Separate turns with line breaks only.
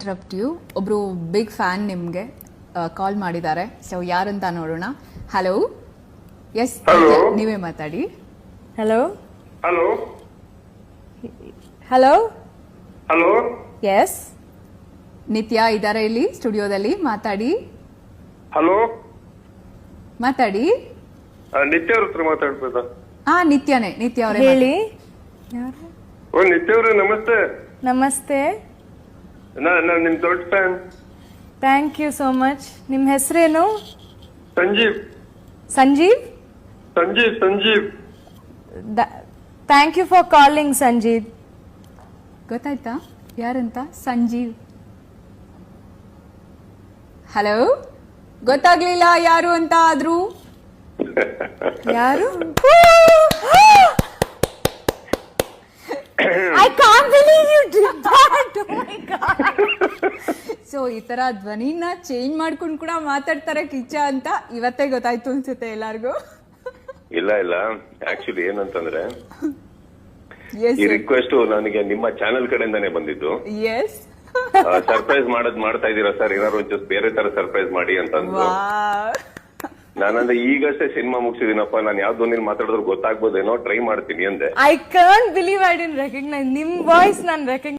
Interrupt you. ಒಬ್ರು big fan ನಿಮ್ಗೆ call ಮಾಡಿದ್ದಾರೆ. ಸೊ ಯಾರಂತ ನೋಡೋಣ. ಹಲೋ. Yes,
Hello.
ನೀವೇ ಮಾತಾಡಿ.
Hello
hello
hello
hello
yes
Nithya ಇದ್ದಾರೆ ಇಲ್ಲಿ ಸ್ಟುಡಿಯೋದಲ್ಲಿ. ಮಾತಾಡಿ
ಹಲೋ
ಮಾತಾಡಿ.
ನಿತ್ಯ ಅವ್ರ ಹತ್ರ ಮಾತಾಡ್ಬೋದಾ?
ನಿತ್ಯನೇ, ನಿತ್ಯ ಅವರೇ
ಹೇಳಿ. ಯಾರು?
ಓ ನಿತ್ಯ ಅವ್ರೆ, ನಮಸ್ತೆ.
ನಮಸ್ತೆ.
ನಾನ್ ನಿಮ್ ದೊಡ್ಡ fan.
Thank you so much. ನಿಮ್ಮ ಹೆಸರೇನು?
Sanjeev.
Sanjeev.
Sanjeev.
Thank you for calling Sanjeev.
ಗೊತ್ತಾಯ್ತಾ ಯಾರಂತ? ಸಂಜೀವ್. ಹಲೋ, ಗೊತ್ತಾಗ್ಲಿಲ್ಲ ಯಾರು ಅಂತ ಆದ್ರೂ.
ಯಾರು? I can't believe you did that. Oh my God.
So ಈ ತರ ಧ್ವನಿನ ಚೇಂಜ್ ಮಾಡ್ಕೊಂಡು ಕೂಡ ಮಾತಾಡ್ತಾರೆ ಕಿಚ್ಚ ಅಂತ ಇವತ್ತೇ ಗೊತ್ತಾಯ್ತು ಅನ್ಸುತ್ತೆ ಎಲ್ಲಾರ್ಗು.
ಇಲ್ಲ ಆಕ್ಚುಲಿ ಏನಂತಂದ್ರೆ
ಎಸ್
ಈ ರಿಕ್ವೆಸ್ಟ್ ನನಗೆ ನಿಮ್ಮ ಚಾನೆಲ್ ಕಡೆಯಿಂದಾನೇ ಬಂದಿದ್ದು.
ಎಸ್.
ಸರ್ಪ್ರೈಸ್ ಮಾಡ್ತಾ ಇದೀರಾ ಸರ್, ಏನಾದ್ರು ಜಸ್ಟ್ ಬೇರೆ ತರ ಸರ್ಪ್ರೈಸ್ ಮಾಡಿ ಅಂತಂದ್ರು. ನಾನಂದ್ರೆ ಈಗಷ್ಟೇ ಸಿನಿಮಾ ಮುಗಿಸಿದೀನಪ್ಪ, ನಾನು ಯಾವ್ದು ಧ್ವನಿಲಿ ಮಾತಾಡಿದ್ರು ಗೊತ್ತಾಗ್ಬೋದೇನೋ, ಟ್ರೈ ಮಾಡ್ತೀನಿ ಅಂದೆ.
I can't believe I didn't recognise. ನಿಮ್ ವಾಯ್ಸ್ ನಾನು ರೆಕಗ್ನೈಸ್